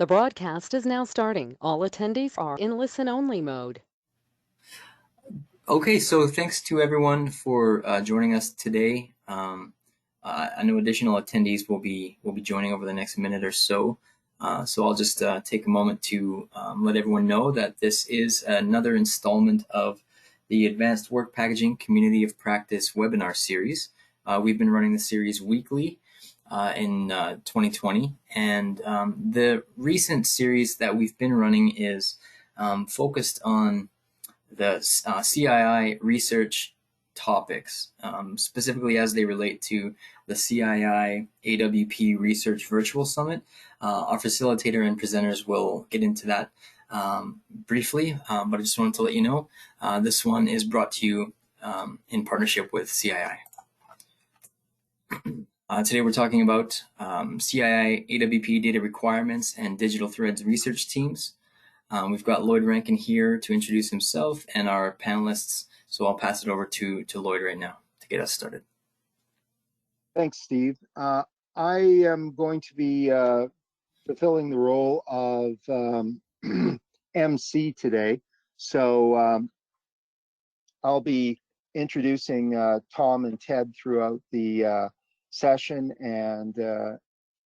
The broadcast is now starting. All attendees are in listen-only mode. Okay, so thanks to everyone for joining us today. I know additional attendees will be joining over the next minute or so. So I'll just take a moment to let everyone know that this is another installment of the Advanced Work Packaging Community of Practice webinar series. We've been running the series weekly in 2020, and the recent series that we've been running is focused on the CII research topics, specifically as they relate to the CII AWP Research Virtual Summit. Our facilitator and presenters will get into that briefly, but I just wanted to let you know this one is brought to you in partnership with CII. Today we're talking about CII AWP data requirements and digital threads research teams. We've got Lloyd Rankin here to introduce himself and our panelists, so I'll pass it over to Lloyd right now to get us started. Thanks, Steve. I am going to be fulfilling the role of MC today, so I'll be introducing Tom and Ted throughout the session and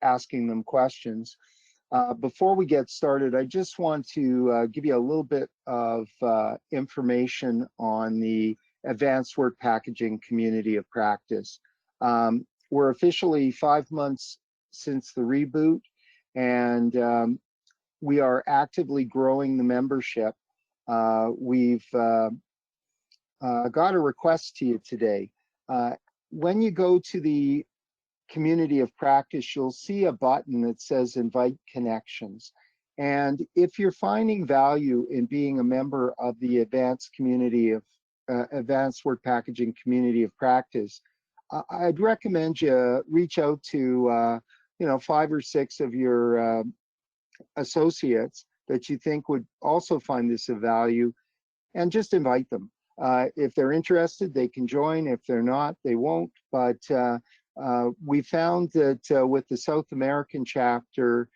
asking them questions. Before we get started, I just want to give you a little bit of information on the Advanced Work Packaging Community of Practice. We're officially 5 months since the reboot, and we are actively growing the membership. We've got a request to you today. When you go to the Community of Practice, you'll see a button that says Invite Connections. And if you're finding value in being a member of the Advanced Work Packaging Community of Practice, I'd recommend you reach out to 5 or 6 of your associates that you think would also find this of value, and just invite them. If they're interested, they can join. If they're not, they won't. But we found that with the South American chapter,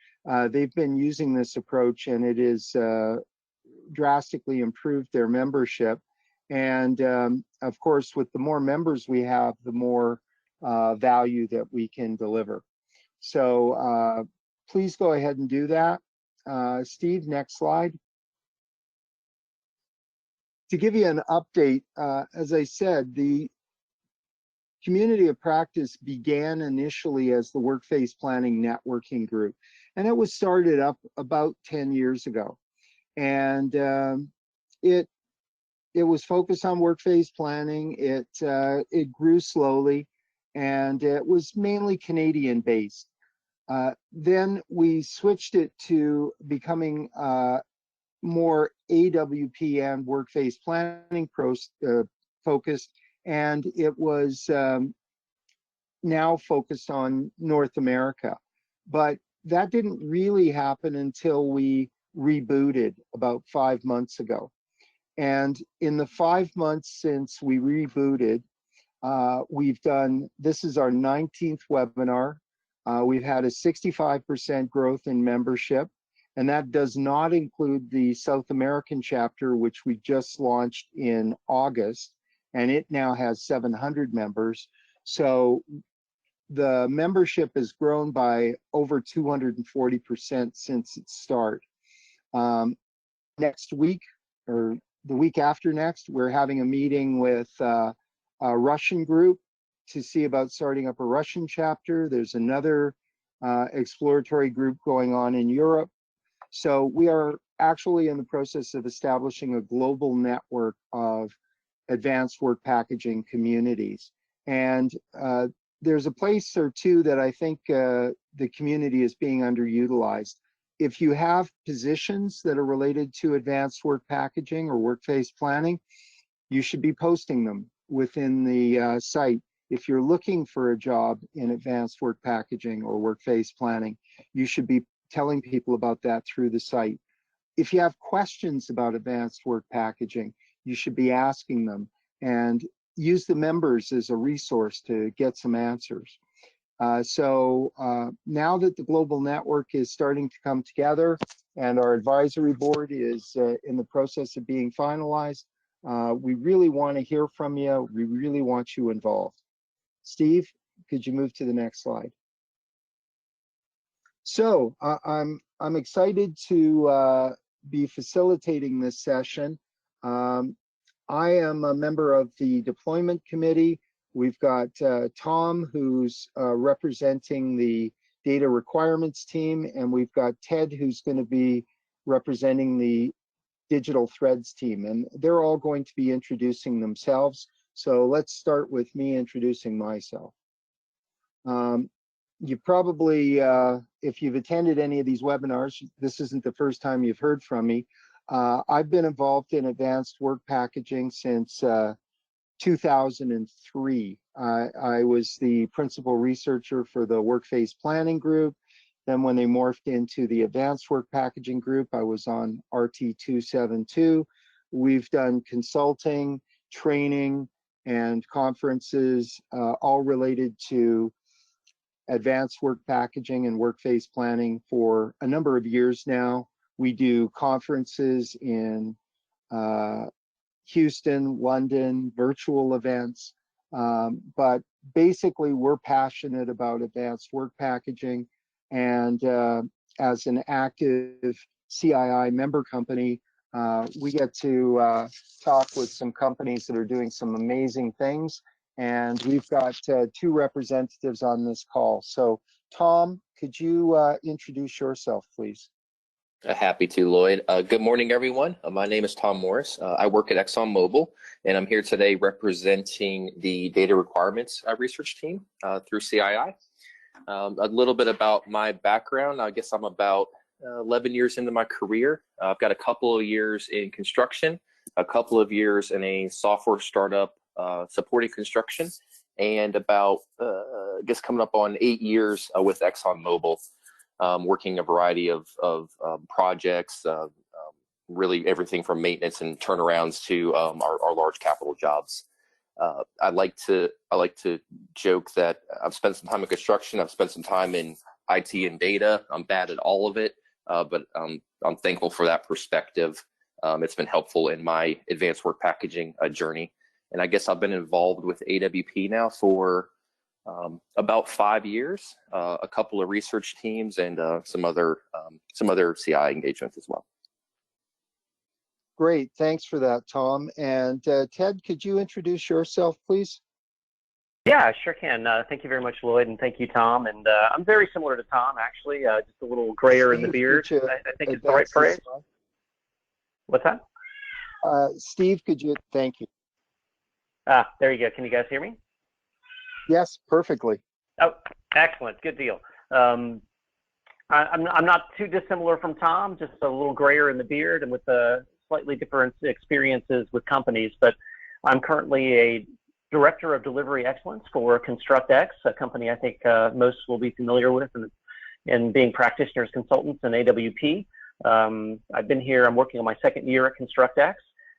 they've been using this approach, and it has drastically improved their membership. And of course, with the more members we have, the more value that we can deliver. So please go ahead and do that. Steve, next slide. To give you an update, as I said, the Community of Practice began initially as the Workplace Planning Networking Group, and it was started up about 10 years ago. And it was focused on workplace planning. It grew slowly, and it was mainly Canadian-based. Then we switched it to becoming more AWP and workplace planning focused, and it was now focused on North America. But that didn't really happen until we rebooted about 5 months ago. And in the 5 months since we rebooted, this is our 19th webinar. We've had a 65% growth in membership, and that does not include the South American chapter, which we just launched in August, and it now has 700 members. So the membership has grown by over 240% since its start. Next week, or the week after next, we're having a meeting with a Russian group to see about starting up a Russian chapter. There's another exploratory group going on in Europe. So we are actually in the process of establishing a global network of advanced work packaging communities. And there's a place or two that I think the community is being underutilized. If you have positions that are related to advanced work packaging or workplace planning, you should be posting them within the site. If you're looking for a job in advanced work packaging or workplace planning, you should be telling people about that through the site. If you have questions about advanced work packaging, you should be asking them, and use the members as a resource to get some answers. Now that the global network is starting to come together and our advisory board is in the process of being finalized, we really want to hear from you. We really want you involved. Steve, could you move to the next slide? So I'm excited to be facilitating this session. I am a member of the deployment committee. We've got Tom, who's representing the data requirements team, and we've got Ted, who's going to be representing the digital threads team, and they're all going to be introducing themselves. So let's start with me introducing myself. You probably, if you've attended any of these webinars, this isn't the first time you've heard from me. I've been involved in advanced work packaging since 2003. I was the principal researcher for the work phase planning group. Then when they morphed into the advanced work packaging group, I was on RT272. We've done consulting, training, and conferences, all related to advanced work packaging and work phase planning for a number of years now. We do conferences in Houston, London, virtual events, but basically we're passionate about advanced work packaging, and as an active CII member company, we get to talk with some companies that are doing some amazing things, and we've got two representatives on this call. So Tom, could you introduce yourself, please? Happy to, Lloyd. Good morning, everyone. My name is Tom Morris. I work at ExxonMobil, and I'm here today representing the data requirements research team through CII. A little bit about my background. I guess I'm about 11 years into my career. I've got a couple of years in construction, a couple of years in a software startup supporting construction, and about, I guess, coming up on 8 years with ExxonMobil. Working a variety of projects, really everything from maintenance and turnarounds to our large capital jobs. I like to joke that I've spent some time in construction. I've spent some time in IT and data. I'm bad at all of it, but I'm thankful for that perspective. It's been helpful in my advanced work packaging journey. And I guess I've been involved with AWP now for about 5 years, a couple of research teams, and some other CI engagements as well. Great, thanks for that, Tom. And Ted, could you introduce yourself, please? Yeah, sure can. Thank you very much, Lloyd, and thank you, Tom. And I'm very similar to Tom, actually, just a little grayer in the beard. I think it's the right phrase. What's that? Steve, could you? Thank you. There you go. Can you guys hear me? Yes, perfectly. Oh, excellent. Good deal. I'm not too dissimilar from Tom, just a little grayer in the beard and with slightly different experiences with companies. But I'm currently a Director of Delivery Excellence for ConstructX, a company I think most will be familiar with and being practitioners, consultants in AWP. I've been here, I'm working on my second year at ConstructX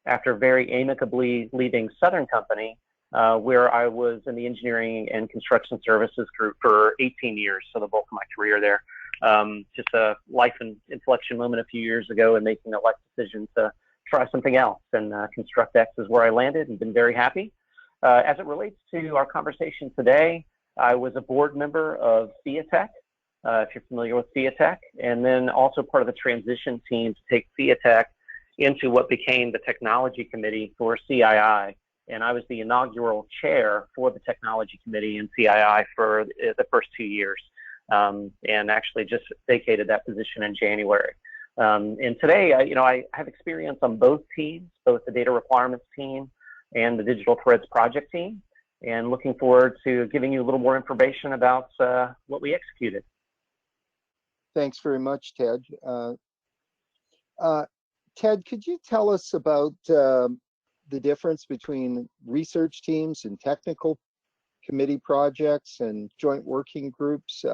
after very amicably leaving Southern Company, where I was in the engineering and construction services group for 18 years, so the bulk of my career there. Just a life inflection moment a few years ago and making a life decision to try something else, and ConstructX is where I landed and been very happy. As it relates to our conversation today, I was a board member of FIATech, if you're familiar with FIATech, and then also part of the transition team to take FIATech into what became the technology committee for CII. And I was the inaugural chair for the technology committee in CII for the first 2 years, and actually just vacated that position in January. And today, I have experience on both teams, both the data requirements team and the Digital Threads project team, and looking forward to giving you a little more information about what we executed. Thanks very much, Ted. Ted, could you tell us about the difference between research teams and technical committee projects and joint working groups?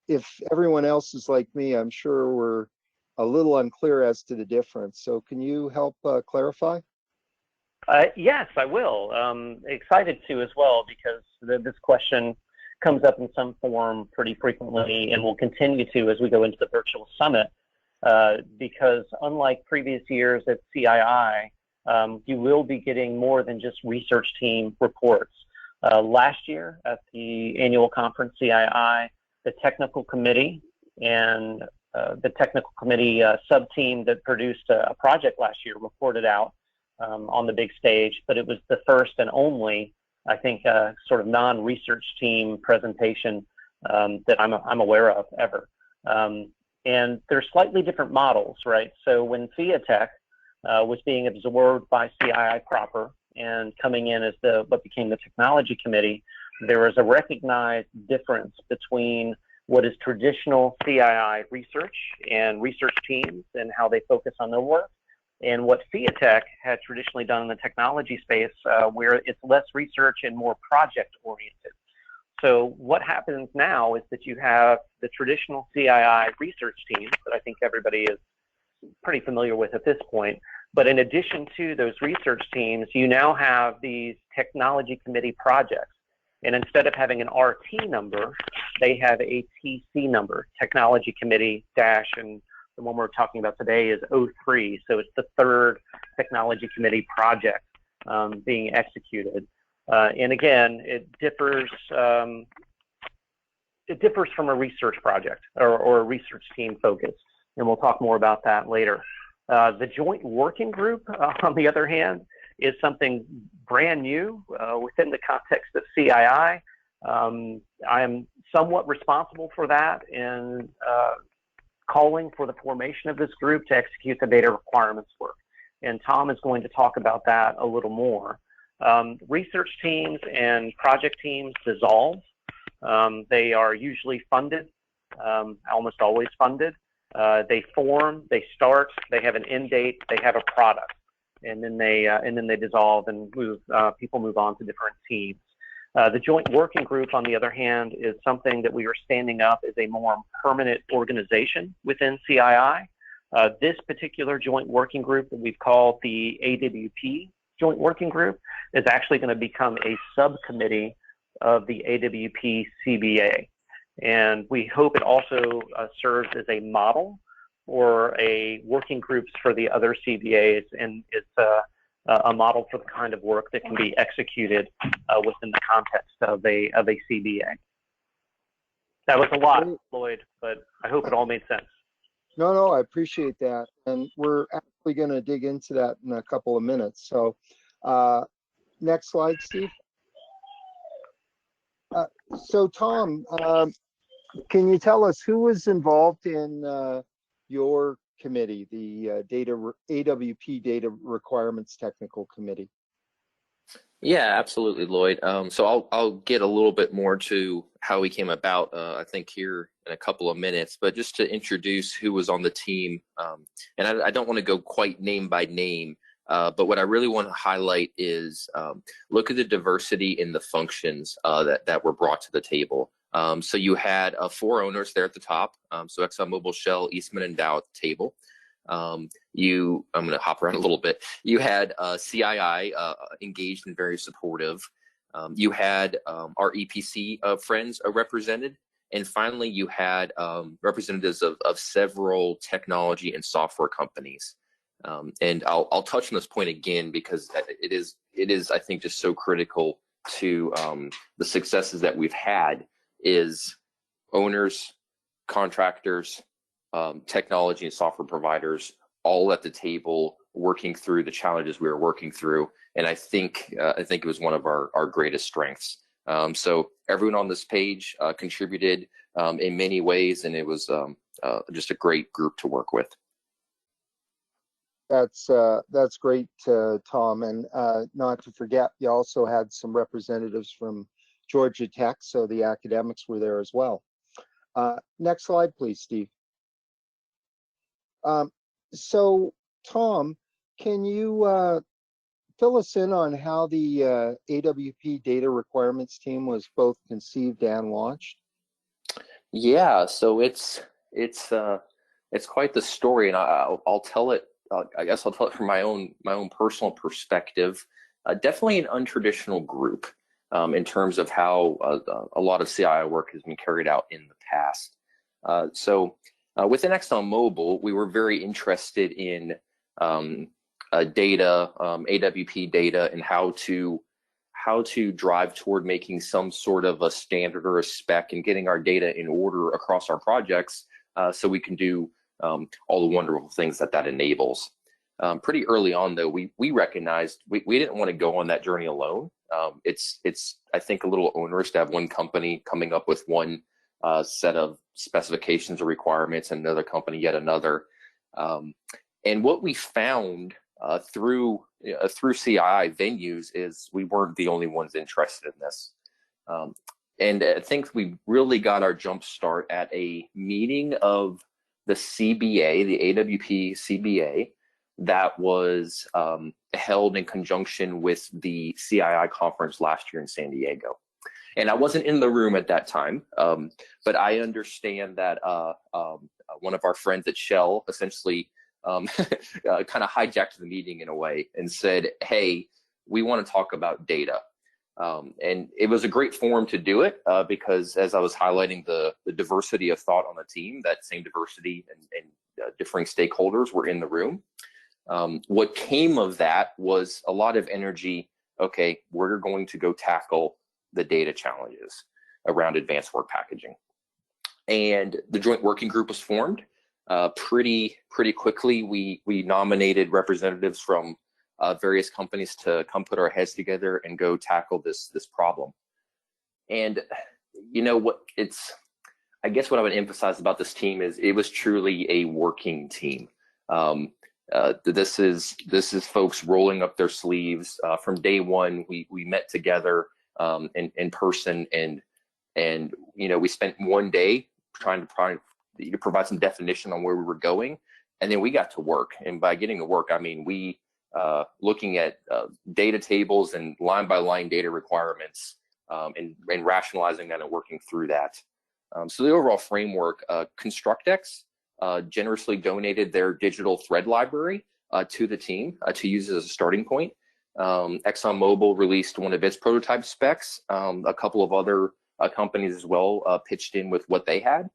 If everyone else is like me, I'm sure we're a little unclear as to the difference. So can you help clarify? Yes, I will. Excited to as well, because this question comes up in some form pretty frequently and will continue to as we go into the virtual summit. Because unlike previous years at CII, you will be getting more than just research team reports. Last year at the annual conference CII, the technical committee and the technical committee sub-team that produced a project last year reported out on the big stage, but it was the first and only, I think, sort of non-research team presentation that I'm aware of ever. And they're slightly different models, right? So when FIATech was being absorbed by CII proper and coming in as what became the technology committee, there was a recognized difference between what is traditional CII research and research teams and how they focus on their work, and what FIATech had traditionally done in the technology space, where it's less research and more project oriented. So what happens now is that you have the traditional CII research teams that I think everybody is pretty familiar with at this point. But in addition to those research teams, you now have these technology committee projects. And instead of having an RT number, they have a TC number, technology committee dash, and the one we're talking about today is 03. So it's the third technology committee project being executed. And again, it differs from a research project or a research team focus. And we'll talk more about that later. The joint working group, on the other hand, is something brand new within the context of CII. I am somewhat responsible for that and calling for the formation of this group to execute the data requirements work. And Tom is going to talk about that a little more. Research teams and project teams dissolve. They are usually funded, almost always funded. They form, they start, they have an end date, they have a product, and then they dissolve and people move on to different teams. The joint working group, on the other hand, is something that we are standing up as a more permanent organization within CII. This particular joint working group that we've called the AWP Joint Working Group is actually going to become a subcommittee of the AWP CBA. And we hope it also serves as a model for a working groups for the other CBAs, and it's a model for the kind of work that can be executed within the context of a CBA. That was a lot, Lloyd, but I hope it all made sense. No, I appreciate that. And we're actually going to dig into that in a couple of minutes. So next slide, Steve. So Tom, can you tell us who was involved in your committee, the AWP Data Requirements Technical Committee? Yeah, absolutely, Lloyd. So I'll get a little bit more to how we came about, I think, here in a couple of minutes. But just to introduce who was on the team, and I don't want to go quite name by name, but what I really want to highlight is look at the diversity in the functions that were brought to the table. So you had 4 owners there at the top. So ExxonMobil, Shell, Eastman, and Dow at the table. I'm going to hop around a little bit. You had CII engaged and very supportive. You had our EPC friends represented. And finally, you had representatives of several technology and software companies. And I'll touch on this point again because it is I think, just so critical to the successes that we've had is owners, contractors, technology and software providers all at the table working through the challenges we were working through. And I think it was one of our greatest strengths. So everyone on this page contributed in many ways, and it was just a great group to work with. That's great, Tom. And not to forget, you also had some representatives from Georgia Tech, so the academics were there as well. Next slide, please, Steve. So, Tom, can you fill us in on how the AWP Data Requirements Team was both conceived and launched? Yeah, so it's quite the story, and I'll tell it. I guess I'll tell it from my own personal perspective. definitely an untraditional group in terms of how a lot of CII work has been carried out in the past. Within ExxonMobil, we were very interested in data, AWP data, and how to drive toward making some sort of a standard or a spec and getting our data in order across our projects so we can do all the wonderful things that enables. Pretty early on, though, we recognized we didn't want to go on that journey alone. It's I think a little onerous to have one company coming up with one set of specifications or requirements and another company yet another. And what we found through CII venues is we weren't the only ones interested in this. And I think we really got our jump start at a meeting of the CBA, the AWP CBA, that was held in conjunction with the CII conference last year in San Diego. And I wasn't in the room at that time, but I understand that one of our friends at Shell essentially kind of hijacked the meeting in a way and said, hey, we want to talk about data. And it was a great forum to do it because as I was highlighting the diversity of thought on the team, that same diversity and differing stakeholders were in the room. What came of that was a lot of energy. Okay, we're going to go tackle the data challenges around advanced work packaging. And the joint working group was formed. Pretty quickly, we nominated representatives from various companies to come put our heads together and go tackle this problem. And you know what? I guess what I would emphasize about this team is it was truly a working team. This is folks rolling up their sleeves. From day one, we met together in person, and you know, we spent one day trying to provide some definition on where we were going, and then we got to work. And by getting to work, I mean we looking at data tables and line by line data requirements and rationalizing that and working through that. So the overall framework, Constructex generously donated their digital thread library to the team to use as a starting point. ExxonMobil released one of its prototype specs. A couple of other companies as well pitched in with what they had.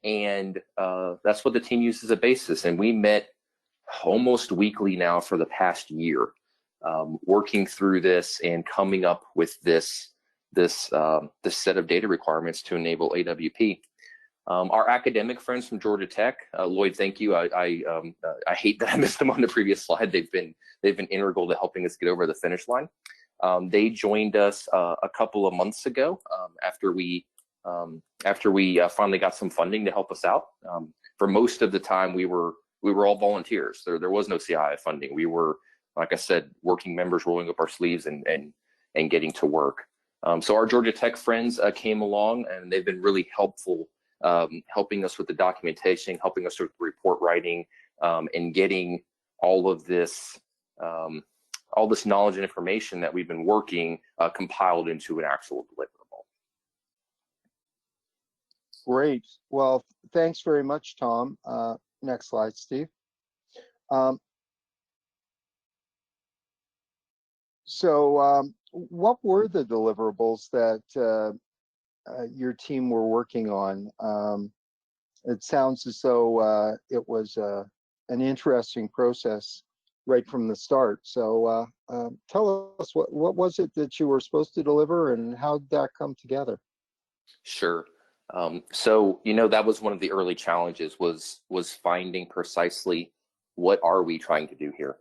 And that's what the team used as a basis. And we met almost weekly now for the past year, working through this and coming up with this set of data requirements to enable AWP. Our academic friends from Georgia Tech, Lloyd, thank you. I hate that I missed them on the previous slide. They've been integral to helping us get over the finish line. They joined us a couple of months ago after we finally got some funding to help us out. For most of the time, we were all volunteers. There was no CII funding. We were, like I said, working members rolling up our sleeves and getting to work. So our Georgia Tech friends came along, and they've been really helpful, helping us with the documentation, helping us with the report writing, and getting all of this knowledge and information that we've been working compiled into an actual deliverable. Great. Well, thanks very much, Tom. Next slide, Steve. What were the deliverables that your team were working on? It sounds as though it was an interesting process right from the start. So tell us, what was it that you were supposed to deliver, and how did that come together? Sure. So, you know, that was one of the early challenges was finding precisely what are we trying to do here.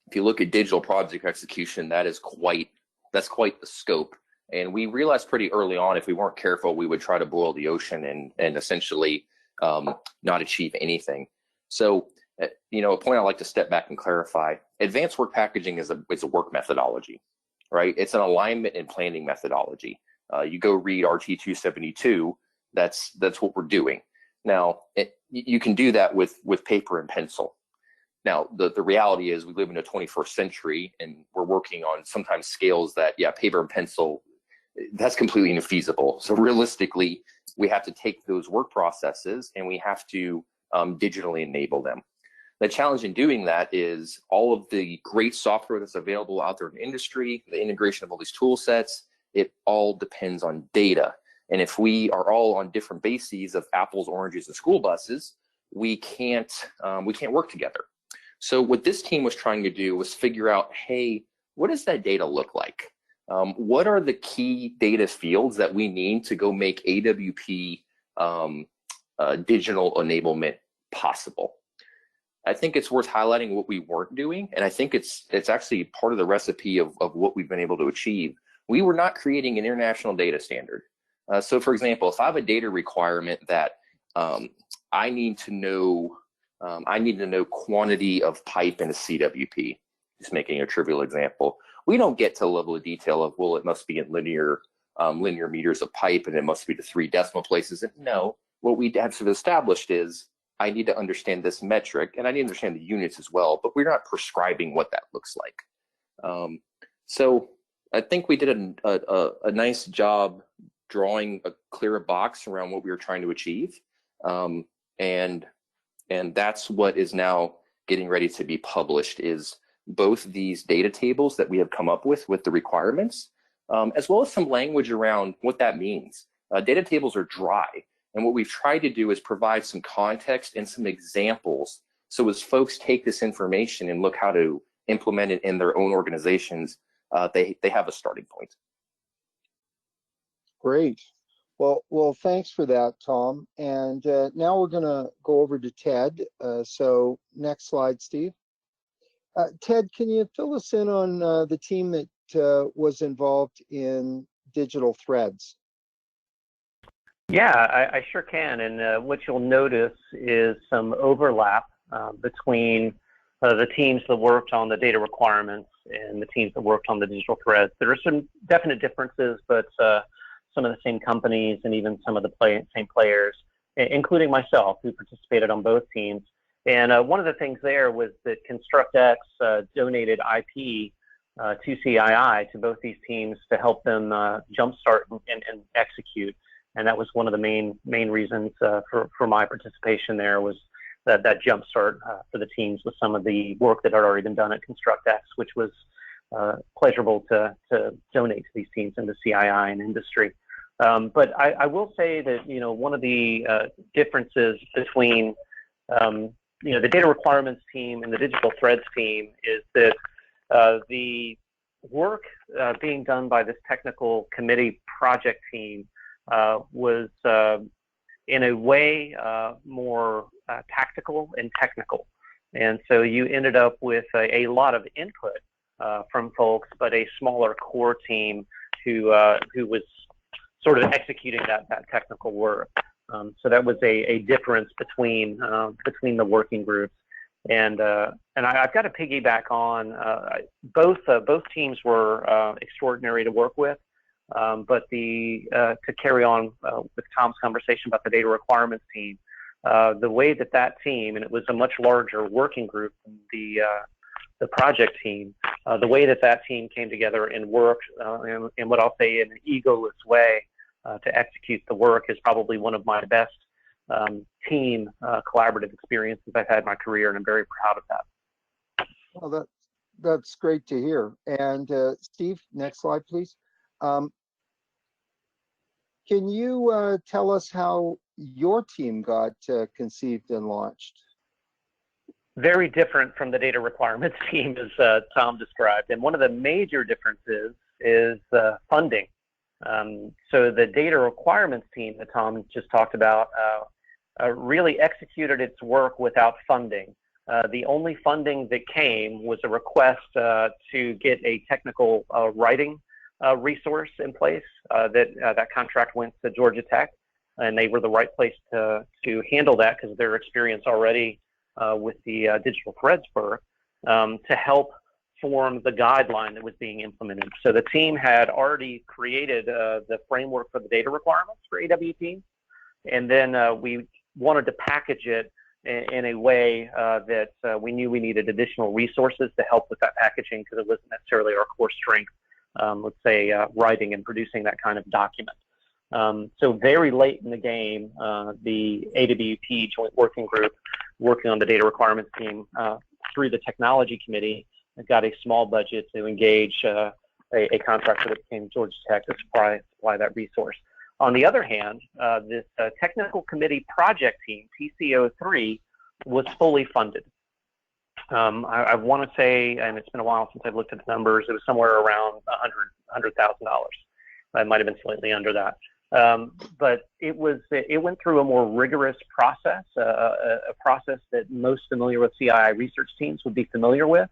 If you look at digital project execution, that's quite the scope. And we realized pretty early on, if we weren't careful, we would try to boil the ocean and essentially not achieve anything. So, you know, a point I like to step back and clarify: advanced work packaging is a work methodology, right? It's an alignment and planning methodology. You go read RT 272. That's what we're doing. Now, you can do that with paper and pencil. Now, the reality is we live in the 21st century, and we're working on sometimes scales that, yeah, paper and pencil, that's completely infeasible. So realistically, we have to take those work processes and we have to digitally enable them. The challenge in doing that is all of the great software that's available out there in the industry, the integration of all these tool sets, it all depends on data. And if we are all on different bases of apples, oranges, and school buses, we can't work together. So what this team was trying to do was figure out, hey, what does that data look like? What are the key data fields that we need to go make AWP digital enablement possible? I think it's worth highlighting what we weren't doing, and I think it's actually part of the recipe of what we've been able to achieve. We were not creating an international data standard. So for example, if I have a data requirement that I need to know quantity of pipe in a CWP, just making a trivial example, we don't get to the level of detail of, well, it must be in linear meters of pipe and it must be to 3 decimal places. And no, what we have sort of established is I need to understand this metric and I need to understand the units as well, but we're not prescribing what that looks like. So I think we did a nice job drawing a clearer box around what we were trying to achieve. And that's what is now getting ready to be published, is both these data tables that we have come up with the requirements, as well as some language around what that means. Data tables are dry, and what we've tried to do is provide some context and some examples. So as folks take this information and look how to implement it in their own organizations, they have a starting point. Great. Well, thanks for that, Tom. And now we're going to go over to Ted. So next slide, Steve. Ted, can you fill us in on the team that was involved in Digital Threads? Yeah, I sure can. And what you'll notice is some overlap between the teams that worked on the data requirements and the teams that worked on the digital threads. There are some definite differences, but some of the same companies and even some of the same players, including myself, who participated on both teams. And one of the things there was that ConstructX donated IP to CII, to both these teams, to help them jumpstart and execute. And that was one of the main reasons for my participation there, was that jumpstart for the teams with some of the work that had already been done at ConstructX, which was pleasurable to donate to these teams in the CII and industry. But I will say that, one of the differences between the data requirements team and the digital threads team is that the work being done by this technical committee project team was in a way more tactical and technical. And so you ended up with a lot of input from folks, but a smaller core team who was sort of executing that technical work. So that was a difference between the working groups. And I've got to piggyback on both teams were extraordinary to work with. But to carry on with Tom's conversation about the data requirements team, the way that team, and it was a much larger working group than the project team, the way that team came together and worked in what I'll say in an egoless way to execute the work is probably one of my best team collaborative experiences I've had in my career, and I'm very proud of that. Well, that's great to hear. And Steve, next slide, please. Can you tell us how your team got conceived and launched? Very different from the data requirements team, as Tom described. And one of the major differences is funding. So the data requirements team that Tom just talked about really executed its work without funding. The only funding that came was a request to get a technical writing resource in place. That contract went to Georgia Tech, and they were the right place to handle that because of their experience already with the digital threads work, to help form the guideline that was being implemented. So the team had already created the framework for the data requirements for AWP, and then we wanted to package it in a way that we knew we needed additional resources to help with that packaging, because it wasn't necessarily our core strength, let's say writing and producing that kind of document. So very late in the game, the AWP Joint Working Group working on the data requirements team through the technology committee, got a small budget to engage a contractor that became Georgia Tech to supply that resource. On the other hand, this technical committee project team, TC-03, was fully funded. I want to say, and it's been a while since I've looked at the numbers, it was somewhere around $100,000. It might have been slightly under that. But it went through a more rigorous process, a process that most familiar with CII research teams would be familiar with,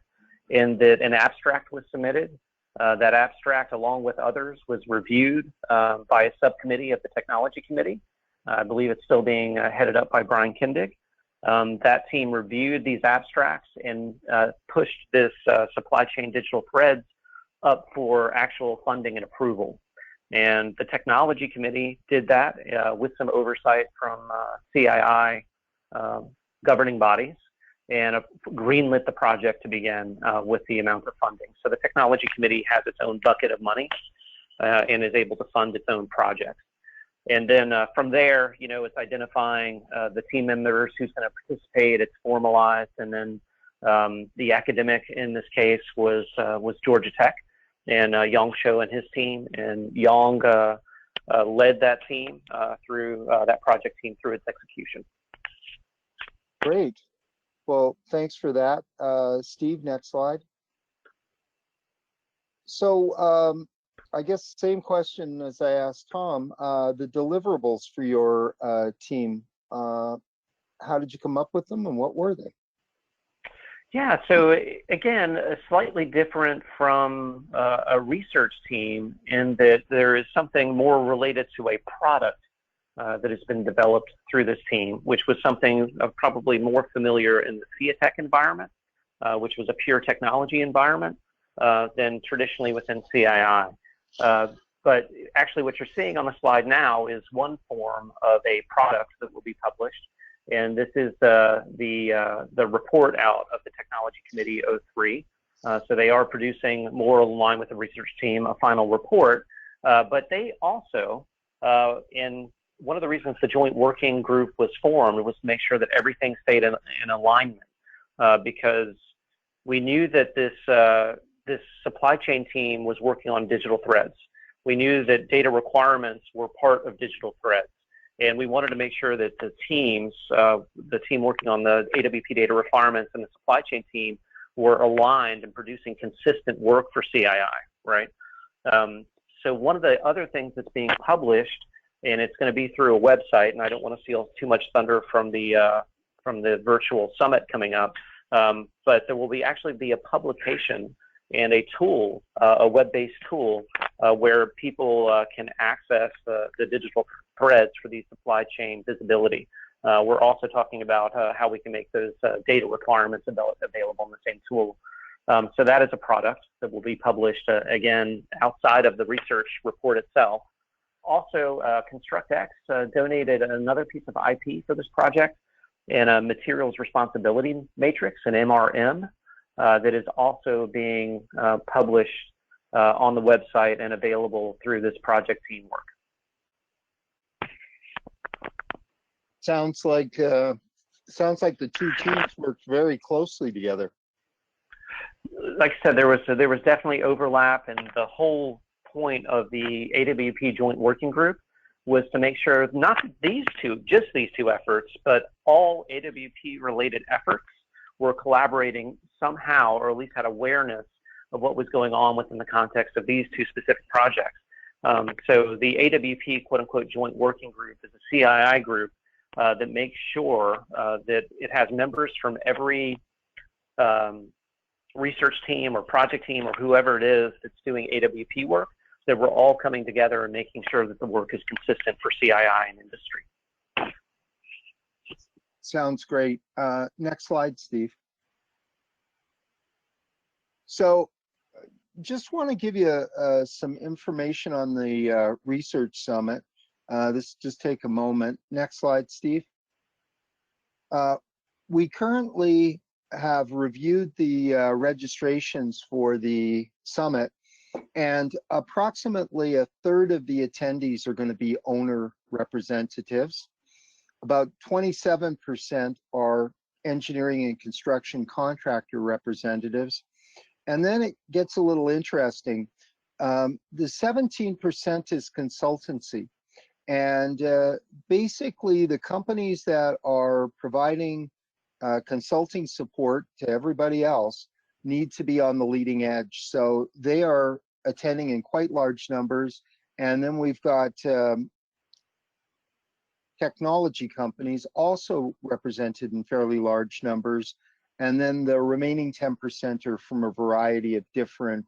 in that an abstract was submitted. That abstract, along with others, was reviewed by a subcommittee of the technology committee. I believe it's still being headed up by Brian Kindig. That team reviewed these abstracts and pushed this supply chain digital threads up for actual funding and approval. And the technology committee did that with some oversight from CII governing bodies, and greenlit the project to begin with the amount of funding. So the technology committee has its own bucket of money and is able to fund its own projects. And then from there, it's identifying the team members who's going to participate. It's formalized, and then the academic in this case was Georgia Tech, and Yong Cho and his team. And Yong led that team through that project team through its execution. Great. Well, thanks for that, Steve. Next slide. So I guess same question as I asked Tom, the deliverables for your team, how did you come up with them and what were they? Yeah, so again, slightly different from a research team in that there is something more related to a product that has been developed through this team, which was something probably more familiar in the CII environment, which was a pure technology environment, than traditionally within CII. But actually what you're seeing on the slide now is one form of a product that will be published. And this is the report out of the Technology Committee 03. So they are producing more in line with the research team, a final report. But they also, in one of the reasons the joint working group was formed was to make sure that everything stayed in alignment, because we knew that this supply chain team was working on digital threads. We knew that data requirements were part of digital threads. And we wanted to make sure that the teams, the team working on the AWP data requirements and the supply chain team were aligned and producing consistent work for CII, right? So one of the other things that's being published, and it's going to be through a website, and I don't want to steal too much thunder from the virtual summit coming up, but there will actually be a publication and a tool, a web-based tool, where people can access the digital threads for the supply chain visibility. We're also talking about how we can make those data requirements available in the same tool. So that is a product that will be published, again, outside of the research report itself. Also, ConstructX donated another piece of IP for this project, and a materials responsibility matrix, an MRM, that is also being published on the website and available through this project team work. Sounds like the two teams worked very closely together. Like I said, there was definitely overlap, and the whole point of the AWP Joint Working Group was to make sure not just these two efforts, but all AWP related efforts were collaborating somehow, or at least had awareness of what was going on within the context of these two specific projects. So the AWP quote unquote Joint Working Group is a CII group that makes sure that it has members from every research team or project team or whoever it is that's doing AWP work, that we're all coming together and making sure that the work is consistent for CII and industry. Sounds great. Next slide, Steve. So just want to give you some information on the research summit. This just take a moment. Next slide, Steve. We currently have reviewed the registrations for the summit, and approximately a third of the attendees are going to be owner representatives. About 27% are engineering and construction contractor representatives. And then it gets a little interesting. The 17% is consultancy. And basically, the companies that are providing consulting support to everybody else need to be on the leading edge. So they are attending in quite large numbers. And then we've got technology companies also represented in fairly large numbers. And then the remaining 10% are from a variety of different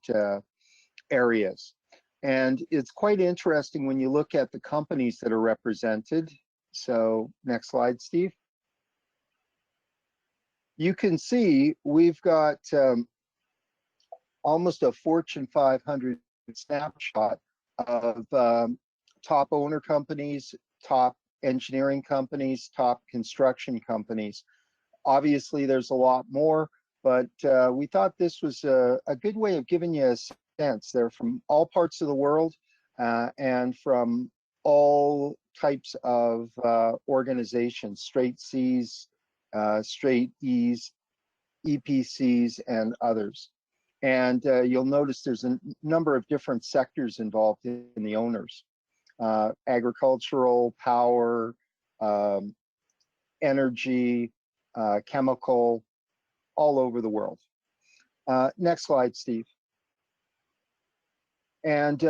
areas. And it's quite interesting when you look at the companies that are represented. So next slide, Steve. You can see we've got almost a Fortune 500 snapshot of top owner companies, top engineering companies, top construction companies. Obviously, there's a lot more, but we thought this was a good way of giving you a sense. They're from all parts of the world and from all types of organizations, straight Cs, straight Es, EPCs, and others. And you'll notice there's a number of different sectors involved in the owners. Agricultural, power, energy, chemical, all over the world. Next slide, Steve. And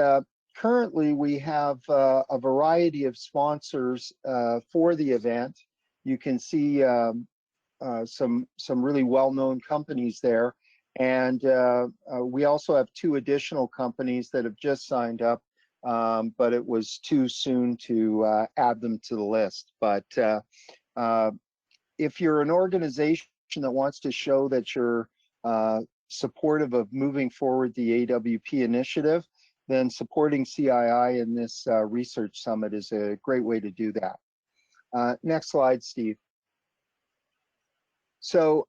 currently we have a variety of sponsors for the event. You can see some really well-known companies there. And we also have 2 additional companies that have just signed up, but it was too soon to add them to the list. But if you're an organization that wants to show that you're supportive of moving forward the AWP initiative, then supporting CII in this research summit is a great way to do that. Next slide, Steve. So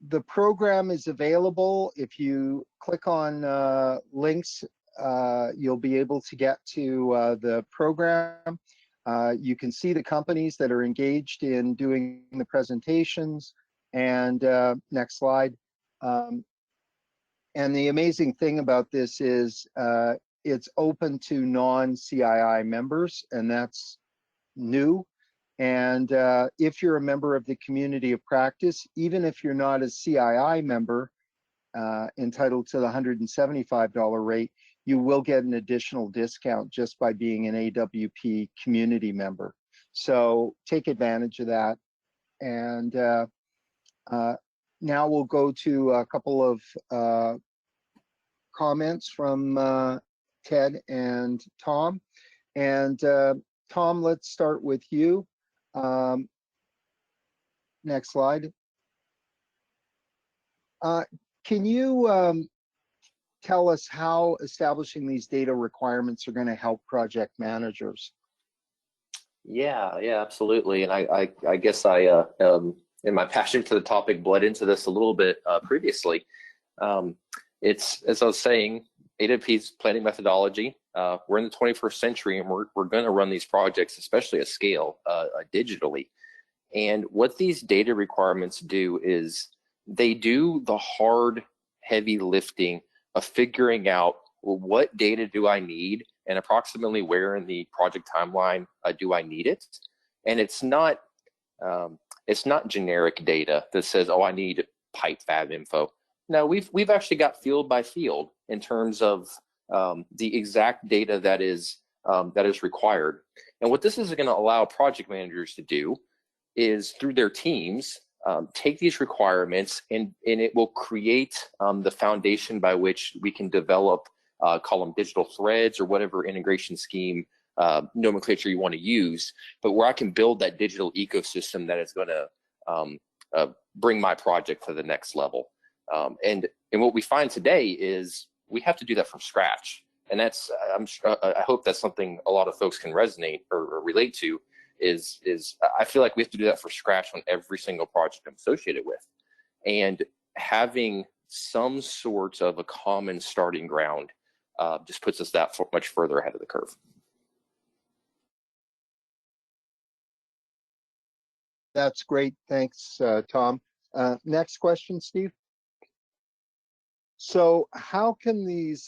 the program is available. If you click on links, you'll be able to get to the program. You can see the companies that are engaged in doing the presentations. And next slide. And the amazing thing about this is it's open to non-CII members, and that's new. And if you're a member of the community of practice, even if you're not a CII member entitled to the $175 rate, you will get an additional discount just by being an AWP community member. So take advantage of that. And now we'll go to a couple of comments from Ted and Tom. And Tom, let's start with you. Next slide. Can you tell us how establishing these data requirements are going to help project managers? Yeah, absolutely. And I guess I, in my passion for the topic, bled into this a little bit previously. It's, as I was saying, AWP's planning methodology. We're in the 21st century, and we're going to run these projects, especially at scale, digitally. And what these data requirements do is they do the hard, heavy lifting of figuring out, well, what data do I need, and approximately where in the project timeline do I need it. And it's not generic data that says, oh, I need pipe fab info. No, we've actually got field by field in terms of the exact data that is required. And what this is going to allow project managers to do is, through their teams, take these requirements and it will create the foundation by which we can develop, call them digital threads or whatever integration scheme nomenclature you want to use, but where I can build that digital ecosystem that is going to bring my project to the next level. And what we find today is we have to do that from scratch. And that's, I hope that's something a lot of folks can resonate or relate to, is I feel like we have to do that from scratch on every single project I'm associated with. And having some sort of a common starting ground just puts us that much further ahead of the curve. That's great. Thanks, Tom. Next question, Steve. So how can these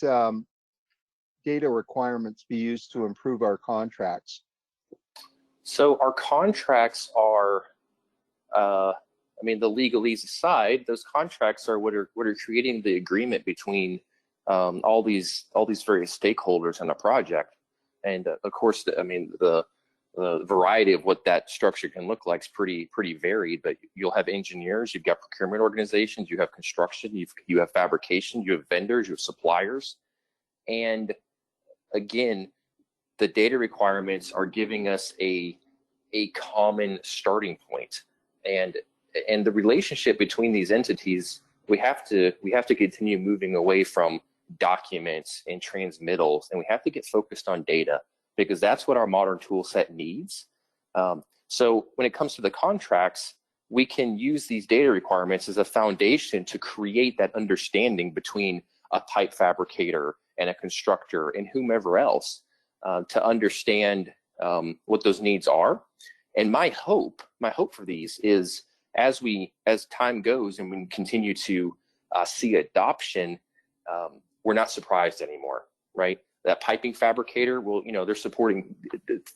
data requirements be used to improve our contracts? So our contracts are, I mean, the legalese aside, those contracts are what are creating the agreement between all these various stakeholders in a project. And of course, I mean, the variety of what that structure can look like is pretty varied. But you'll have engineers, you've got procurement organizations, you have construction, you have fabrication, you have vendors, you have suppliers, and again, the data requirements are giving us a common starting point, and the relationship between these entities, we have to continue moving away from documents and transmittals, and we have to get focused on data, because that's what our modern tool set needs. So when it comes to the contracts, we can use these data requirements as a foundation to create that understanding between a pipe fabricator and a constructor and whomever else, to understand what those needs are. And my hope for these is, as time goes and we continue to see adoption, we're not surprised anymore, right? That piping fabricator will, they're supporting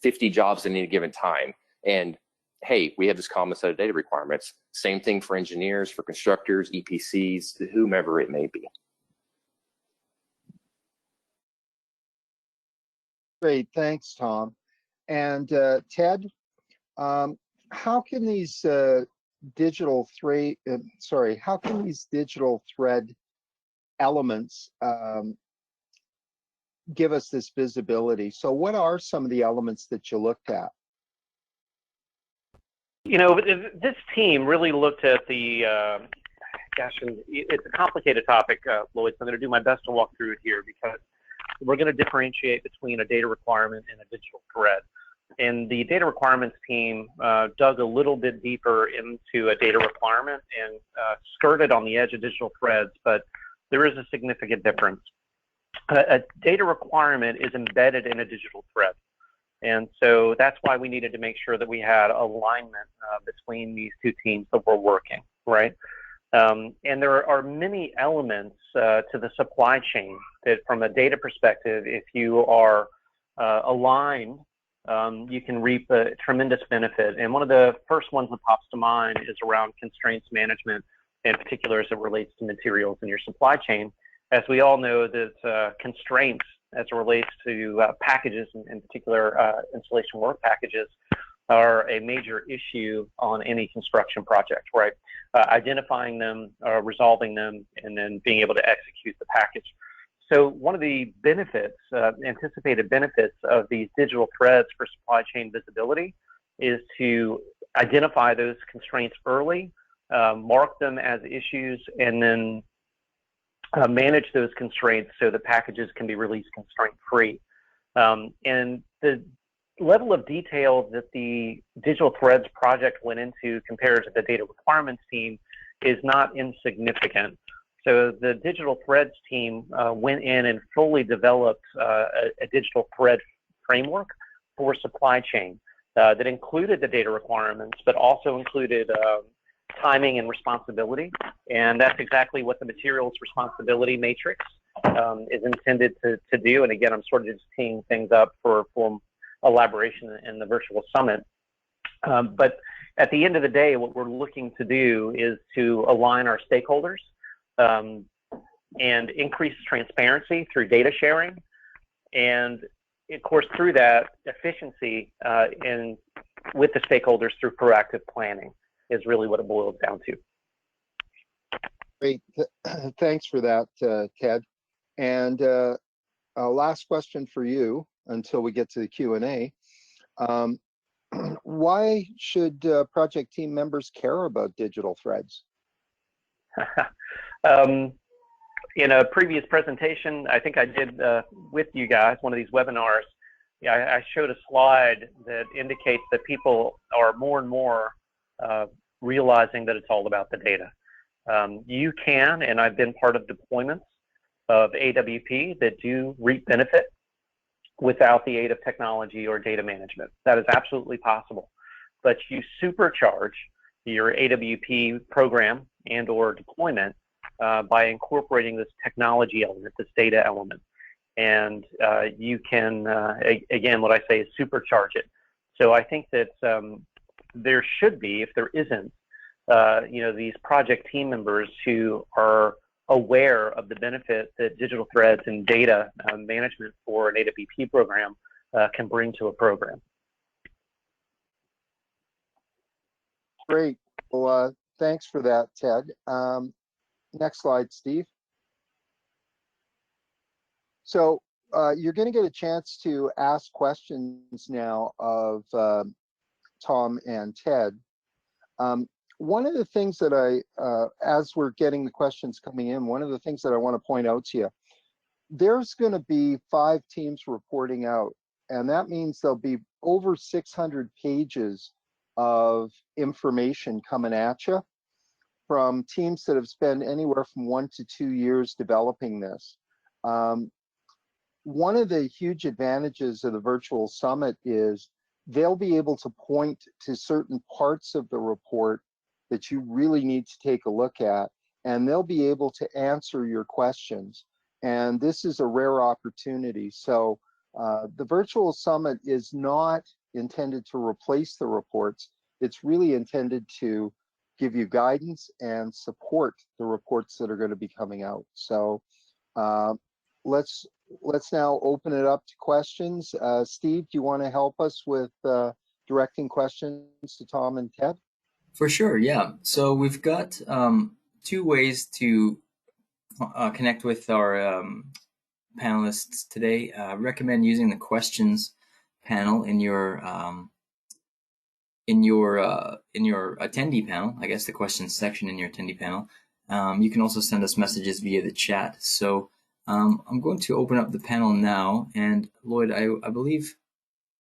50 jobs at any given time. And hey, we have this common set of data requirements. Same thing for engineers, for constructors, EPCs, whomever it may be. Great, thanks, Tom. And Ted, how can these digital thread elements give us this visibility? So what are some of the elements that you looked at? This team really looked at the, and it's a complicated topic, Lloyd, so I'm going to do my best to walk through it here, because we're going to differentiate between a data requirement and a digital thread. And the data requirements team dug a little bit deeper into a data requirement and skirted on the edge of digital threads, but there is a significant difference. A data requirement is embedded in a digital thread. And so that's why we needed to make sure that we had alignment between these two teams that were working, right? And there are many elements to the supply chain that, from a data perspective, if you are aligned, you can reap a tremendous benefit. And one of the first ones that pops to mind is around constraints management, in particular as it relates to materials in your supply chain. As we all know, that constraints as it relates to packages, in particular installation work packages, are a major issue on any construction project, right? Identifying them, resolving them, and then being able to execute the package. So one of the benefits, anticipated benefits of these digital threads for supply chain visibility, is to identify those constraints early, mark them as issues, and then manage those constraints so the packages can be released constraint-free. And the level of detail that the digital threads project went into compared to the data requirements team is not insignificant. So the digital threads team went in and fully developed a digital thread framework for supply chain that included the data requirements, but also included timing and responsibility. And that's exactly what the materials responsibility matrix is intended to do. And again, I'm sort of just teeing things up for elaboration in the virtual summit. But at the end of the day, what we're looking to do is to align our stakeholders and increase transparency through data sharing. And of course, through that, efficiency with the stakeholders through proactive planning is really what it boils down to. Great, thanks for that, Ted. And last question for you until we get to the Q&A. Why should project team members care about digital threads? In a previous presentation, I think I did with you guys, one of these webinars, I showed a slide that indicates that people are more and more realizing that it's all about the data. You can, and I've been part of deployments of AWP that do reap benefit without the aid of technology or data management. That is absolutely possible. but you supercharge your AWP program and or deployment by incorporating this technology element, this data element. And you can, again, what I say is supercharge it. So I think that there should be, if there isn't, these project team members who are aware of the benefit that digital threads and data management for an AWP program can bring to a program. Great. Well, thanks for that, Ted. Next slide, Steve. So you're going to get a chance to ask questions now of Tom and Ted. One of the things that as we're getting the questions coming in, one of the things that I want to point out to you, there's going to be 5 teams reporting out, and that means there'll be over 600 pages of information coming at you from teams that have spent anywhere from 1 to 2 years developing this. One of the huge advantages of the virtual summit is they'll be able to point to certain parts of the report that you really need to take a look at, and they'll be able to answer your questions. And this is a rare opportunity. So the virtual summit is not intended to replace the reports. It's really intended to give you guidance and support the reports that are going to be coming out. So let's now open it up to questions. Steve, do you want to help us with directing questions to Tom and Ted? For sure, yeah. So we've got 2 ways to connect with our panelists today. I recommend using the questions panel in your attendee panel. I guess the questions section in your attendee panel. You can also send us messages via the chat. So I'm going to open up the panel now, and Lloyd, I believe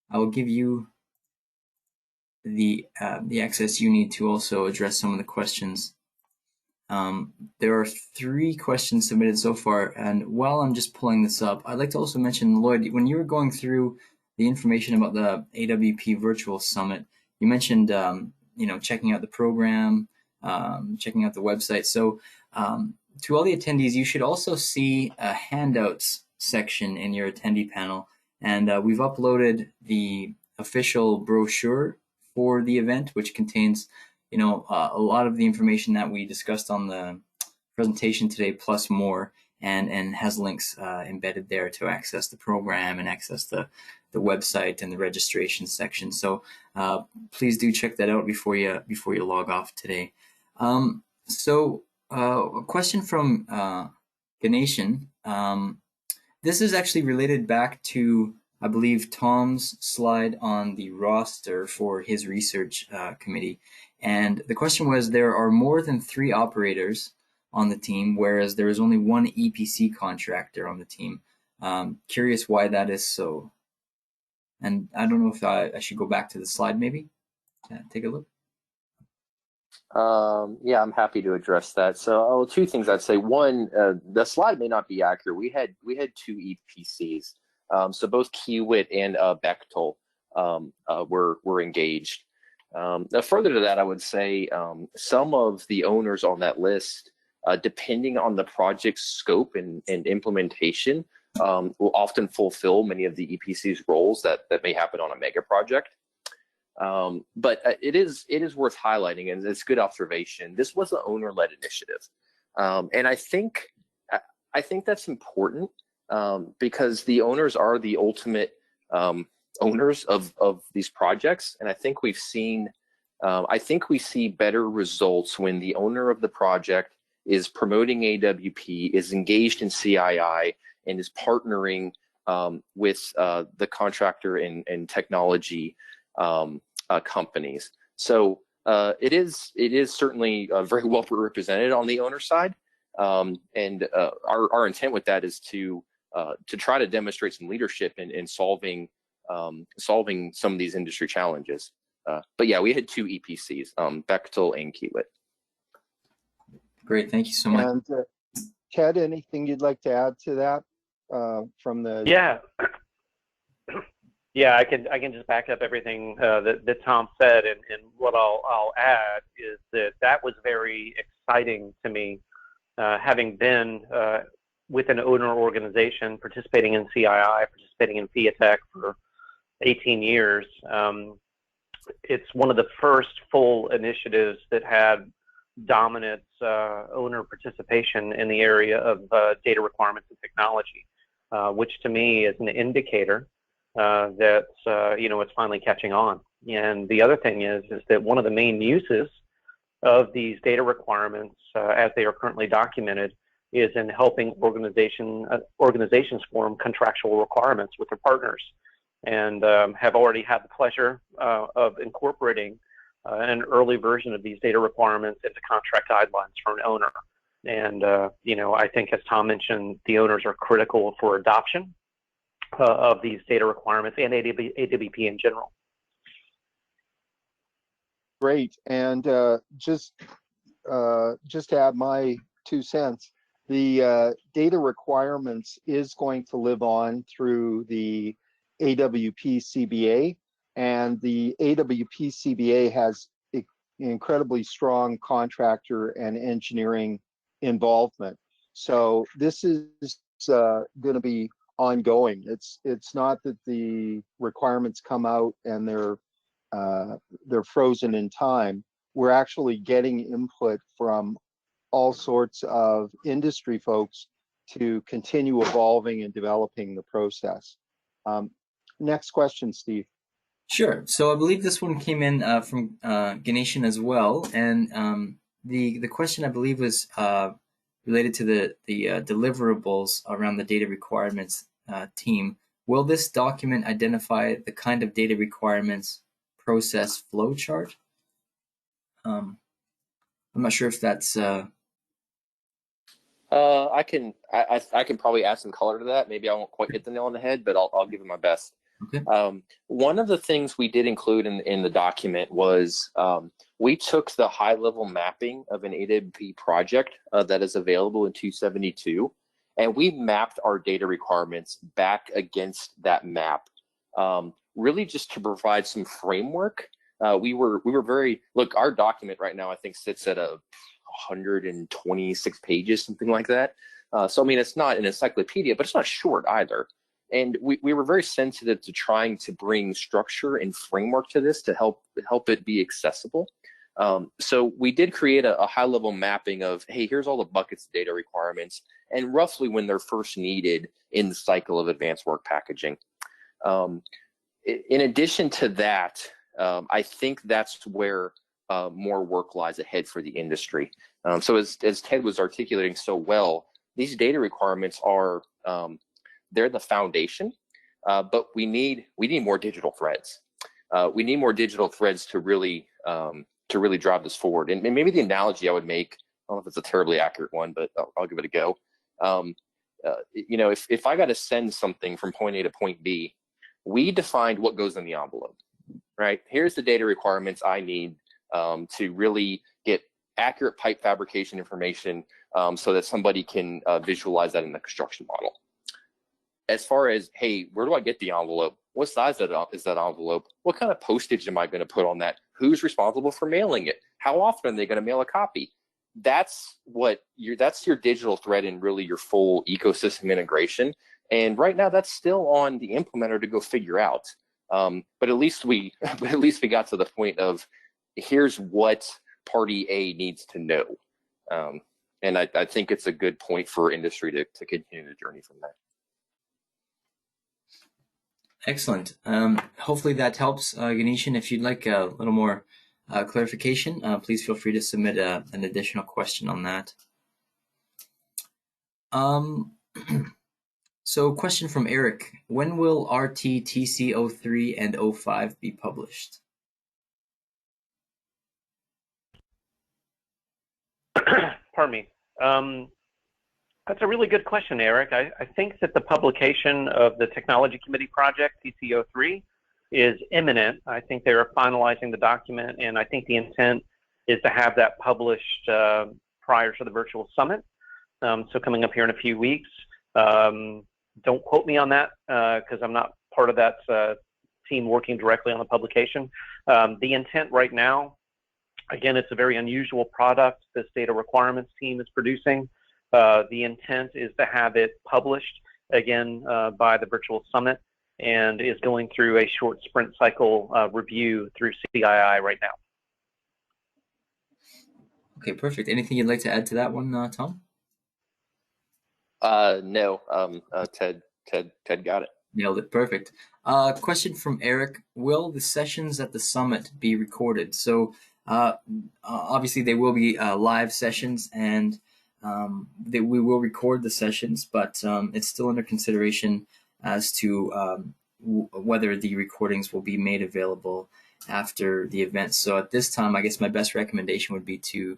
I will give you the access you need to also address some of the questions. There are 3 questions submitted so far, and while I'm just pulling this up, I'd like to also mention, Lloyd, when you were going through the information about the AWP Virtual Summit, you mentioned checking out the program, checking out the website. So to all the attendees, you should also see a handouts section in your attendee panel, and we've uploaded the official brochure for the event, which contains a lot of the information that we discussed on the presentation today, plus more, and has links embedded there to access the program and access the website and the registration section. So please do check that out before you log off today. So a question from Ganeshan. This is actually related back to, I believe, Tom's slide on the roster for his research committee. And the question was, there are more than 3 operators on the team, whereas there is only 1 EPC contractor on the team. Curious why that is so. And I don't know if I should go back to the slide maybe. Take a look. Yeah, I'm happy to address that. So 2 things I'd say. One, the slide may not be accurate. We had 2 EPCs. So both Kiewit and Bechtel were engaged. Further to that, I would say some of the owners on that list, depending on the project's scope and implementation, will often fulfill many of the EPC's roles that may happen on a mega project. But it is worth highlighting, and it's a good observation. This was an owner-led initiative, and I think that's important because the owners are the ultimate owners of these projects, and I think we see better results when the owner of the project is promoting AWP, is engaged in CII, and is partnering with the contractor and technology companies. So it is certainly very well represented on the owner side, and our intent with that is to try to demonstrate some leadership in solving some of these industry challenges. But yeah, we had 2 EPCs, Bechtel and Kiewit. Great, thank you so much. And Ted, anything you'd like to add to that from the? Yeah. Yeah, I can just back up everything that Tom said, and what I'll add is that was very exciting to me, having been with an owner organization, participating in CII, participating in FIATech for 18 years. It's one of the first full initiatives that had dominant owner participation in the area of data requirements and technology, which to me is an indicator that it's finally catching on. And the other thing is that one of the main uses of these data requirements, as they are currently documented, is in helping organizations form contractual requirements with their partners, and have already had the pleasure of incorporating an early version of these data requirements into contract guidelines for an owner. And I think, as Tom mentioned, the owners are critical for adoption of these data requirements and AWP in general. Great. And just to add my 2 cents, the data requirements is going to live on through the AWP CBA, and the AWP CBA has incredibly strong contractor and engineering involvement. So this is going to be ongoing. It's not that the requirements come out and they're frozen in time. We're actually getting input from all sorts of industry folks to continue evolving and developing the process. Next question, Steve. Sure. So I believe this one came in from Ganeshan as well, and the question I believe was related to the deliverables around the data requirements team. Will this document identify the kind of data requirements process flowchart? I'm not sure if that's. I can probably add some color to that. Maybe I won't quite hit the nail on the head, but I'll give it my best. Okay. One of the things we did include in the document was we took the high-level mapping of an AWP project that is available in 272, and we mapped our data requirements back against that map, really just to provide some framework. We were very, look, our document right now I think sits at 126 pages, something like that. So I mean, it's not an encyclopedia, but it's not short either. And we were very sensitive to trying to bring structure and framework to this to help it be accessible. So we did create a high-level mapping of, hey, here's all the buckets of data requirements and roughly when they're first needed in the cycle of advanced work packaging. In addition to that, I think that's where more work lies ahead for the industry. So as Ted was articulating so well, these data requirements are they're the foundation, but we need more digital threads. We need more digital threads to really drive this forward. And maybe the analogy I would make, I don't know if it's a terribly accurate one, but I'll give it a go. If I got to send something from point A to point B, we defined what goes in the envelope, right? Here's the data requirements I need to really get accurate pipe fabrication information so that somebody can visualize that in the construction model. As far as, hey, where do I get the envelope? What size is that envelope? What kind of postage am I going to put on that? Who's responsible for mailing it? How often are they going to mail a copy? That's your digital thread and really your full ecosystem integration. And right now, that's still on the implementer to go figure out. But at least we got to the point of here's what party A needs to know. And I think it's a good point for industry to continue the journey from there. Excellent. Hopefully that helps, Ganeshan. If you'd like a little more clarification, please feel free to submit an additional question on that. So question from Eric. When will RT TC-03 and 05 be published? Pardon me. That's a really good question, Eric. I think that the publication of the Technology Committee project, TC-03, is imminent. I think they're finalizing the document, and I think the intent is to have that published prior to the virtual summit. So coming up here in a few weeks. Don't quote me on that because I'm not part of that team working directly on the publication. The intent right now, again, it's a very unusual product this data requirements team is producing. The intent is to have it published again by the virtual summit, and is going through a short sprint cycle review through CII right now. Okay, perfect. Anything you'd like to add to that one, Tom? No, Ted got it. Nailed it. Perfect. Question from Eric. Will the sessions at the summit be recorded? So obviously they will be live sessions, and we will record the sessions, but it's still under consideration as to whether the recordings will be made available after the event. So at this time, I guess my best recommendation would be to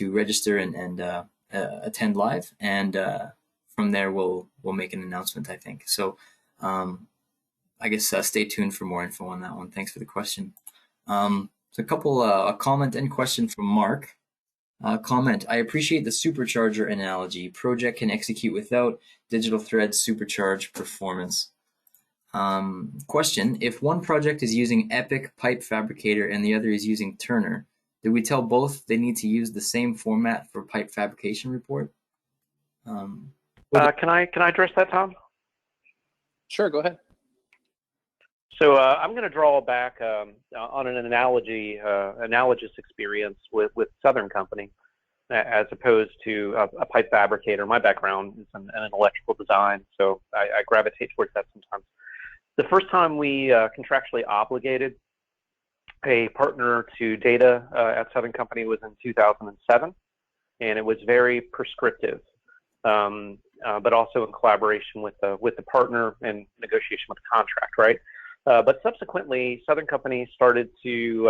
register and attend live, and from there we'll make an announcement, I think. So I guess stay tuned for more info on that one. Thanks for the question. So a comment and question from Mark. Comment: I appreciate the supercharger analogy. Project can execute without digital threads supercharge performance. Question: if one project is using Epic Pipe Fabricator and the other is using Turner, do we tell both they need to use the same format for pipe fabrication report? Can I address that, Tom? Sure, go ahead. So I'm going to draw back on an analogous experience with Southern Company, as opposed to a pipe fabricator. My background is in electrical design, so I gravitate towards that sometimes. The first time we contractually obligated a partner to data at Southern Company was in 2007, and it was very prescriptive, but also in collaboration with the partner and negotiation with the contract, right? But subsequently, Southern Company started to,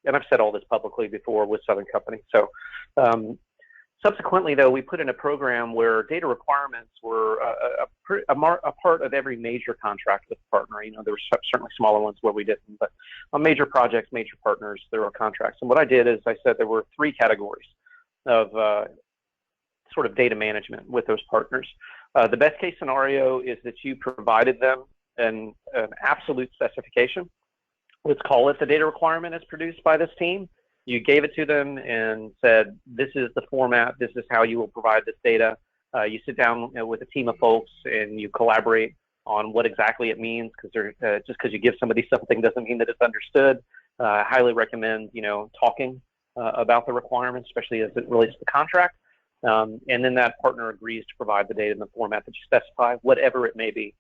and I've said all this publicly before with Southern Company. So subsequently, though, we put in a program where data requirements were a part of every major contract with the partner. You know, there were certainly smaller ones where we didn't, but on major projects, major partners, there were contracts. And what I did is I said there were 3 categories of sort of data management with those partners. The best case scenario is that you provided them an absolute specification. Let's call it the data requirement as produced by this team. You gave it to them and said, this is the format, this is how you will provide this data. You sit down with a team of folks and you collaborate on what exactly it means, because just because you give somebody something doesn't mean that it's understood. I highly recommend, talking about the requirements, especially as it relates to the contract. And then that partner agrees to provide the data in the format that you specify, whatever it may be.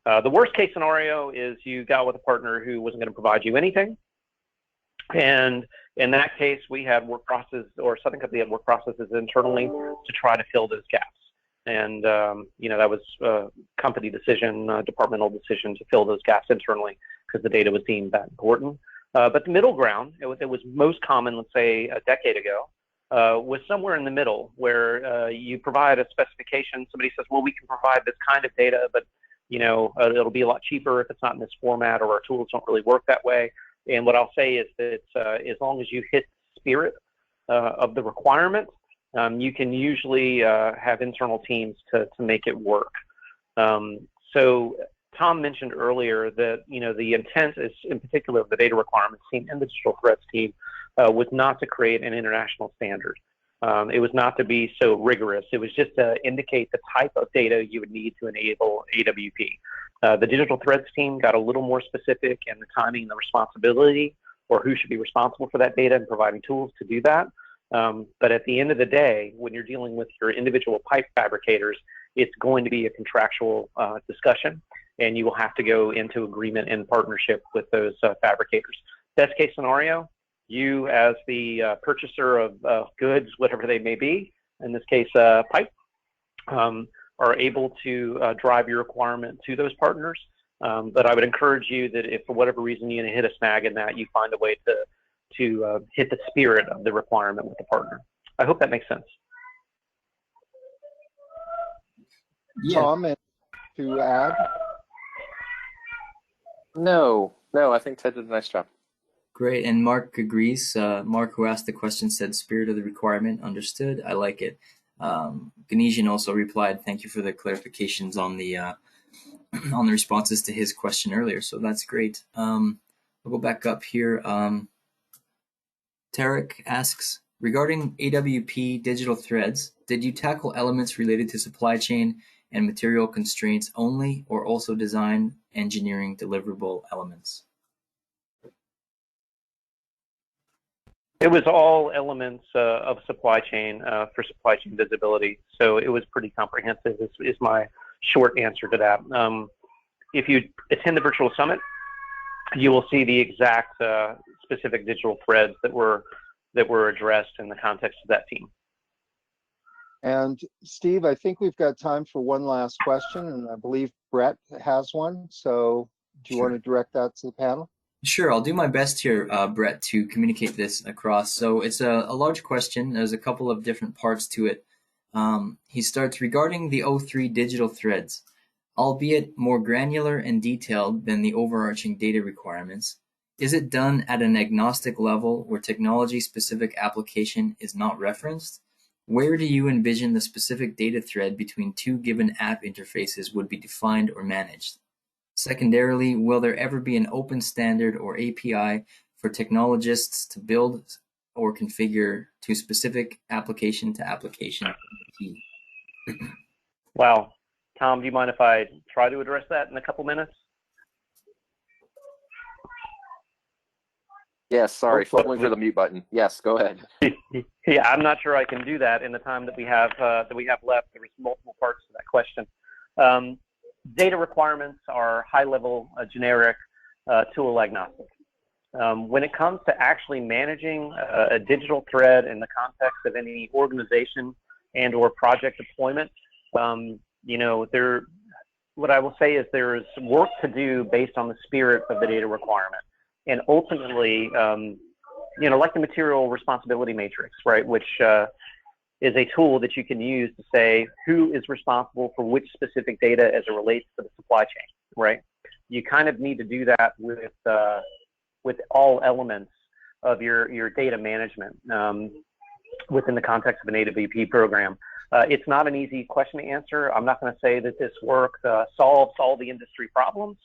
The worst case scenario is you got with a partner who wasn't going to provide you anything. And in that case, we had work processes, or Southern Company had work processes internally to try to fill those gaps. And, that was a company decision, departmental decision to fill those gaps internally because the data was deemed that important. But the middle ground, it was most common, let's say a decade ago, was somewhere in the middle where you provide a specification. Somebody says, well, we can provide this kind of data, but it'll be a lot cheaper if it's not in this format, or our tools don't really work that way. And what I'll say is that as long as you hit the spirit of the requirement, you can usually have internal teams to make it work. So Tom mentioned earlier that the intent is, in particular, of the data requirements team and the digital threats team, was not to create an international standard. It was not to be so rigorous. It was just to indicate the type of data you would need to enable AWP. The digital threads team got a little more specific in the timing and the responsibility, or who should be responsible for that data, and providing tools to do that. But at the end of the day, when you're dealing with your individual pipe fabricators, it's going to be a contractual discussion, and you will have to go into agreement and partnership with those fabricators. Best case scenario, you as the purchaser of goods, whatever they may be, in this case pipe, are able to drive your requirement to those partners. But I would encourage you that if for whatever reason you hit a snag in that, you find a way to hit the spirit of the requirement with the partner. I hope that makes sense. Yeah. Tom, to add? No, I think Ted did a nice job. Great, and Mark agrees. Mark, who asked the question, said spirit of the requirement, understood. I like it. Ganesian also replied, thank you for the clarifications on the on the responses to his question earlier. So that's great. I'll go back up here. Tarek asks, regarding AWP Digital Threads, did you tackle elements related to supply chain and material constraints only, or also design engineering deliverable elements? It was all elements of supply chain for supply chain visibility. So it was pretty comprehensive is my short answer to that. If you attend the virtual summit, you will see the exact specific digital threads that were addressed in the context of that team. And Steve, I think we've got time for one last question, and I believe Brett has one. So do you want to direct that to the panel? Sure, I'll do my best here, Brett, to communicate this across. So it's a large question. There's a couple of different parts to it. He starts, regarding the 03 digital threads, albeit more granular and detailed than the overarching data requirements, is it done at an agnostic level where technology-specific application is not referenced? Where do you envision the specific data thread between two given app interfaces would be defined or managed? Secondarily, will there ever be an open standard or API for technologists to build or configure to specific application to application key? Wow. Tom, do you mind if I try to address that in a couple minutes? Yes, sorry, fumbling for the mute button. Yes, go ahead. Yeah, I'm not sure I can do that in the time that we have left. There was multiple parts to that question. Data requirements are high-level, generic, tool agnostic. When it comes to actually managing a digital thread in the context of any organization and/or project deployment, you know, what I will say is there is work to do based on the spirit of the data requirement. And ultimately, you know, like the material responsibility matrix, right, which is a tool that you can use to say who is responsible for which specific data as it relates to the supply chain, right? You kind of need to do that with all elements of your data management within the context of an AWP program. It's not an easy question to answer. I'm not going to say that this work solves all the industry problems.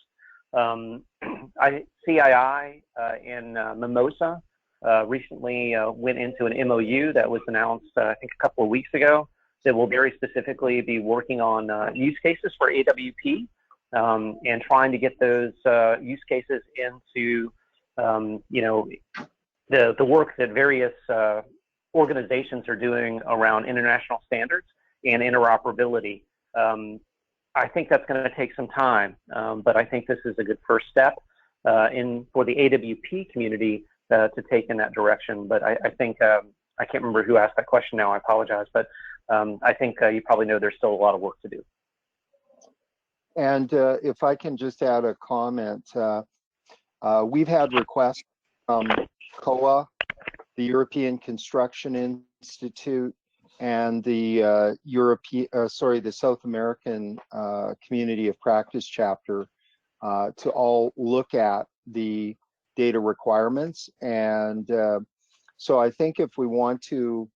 CII and Mimosa recently went into an MOU that was announced, I think, a couple of weeks ago, that will very specifically be working on use cases for AWP and trying to get those use cases into, you know, the work that various organizations are doing around international standards and interoperability. I think that's going to take some time, but I think this is a good first step for the AWP community to take in that direction. But I think, I can't remember who asked that question now, I apologize, but I think you probably know there's still a lot of work to do. And if I can just add a comment, we've had requests from COA, the European Construction Institute, and the the South American Community of Practice Chapter to all look at the data requirements. And so I think if we want to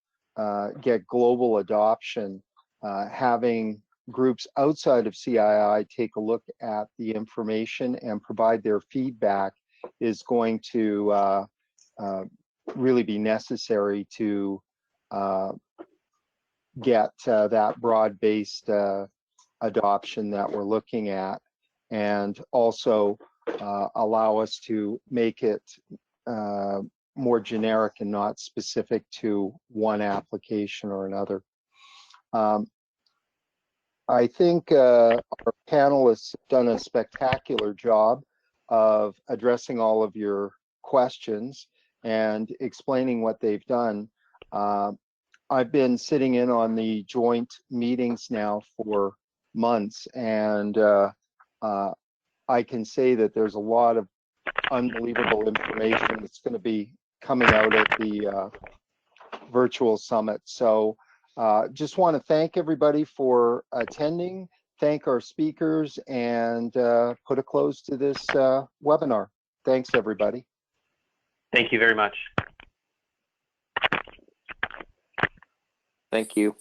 get global adoption, having groups outside of CII take a look at the information and provide their feedback is going to really be necessary to get that broad-based adoption that we're looking at, and also allow us to make it more generic and not specific to one application or another. I think our panelists have done a spectacular job of addressing all of your questions and explaining what they've done. I've been sitting in on the joint meetings now for months, and I can say that there's a lot of unbelievable information that's going to be coming out at the virtual summit. So just want to thank everybody for attending, thank our speakers, and put a close to this webinar. Thanks, everybody. Thank you very much. Thank you.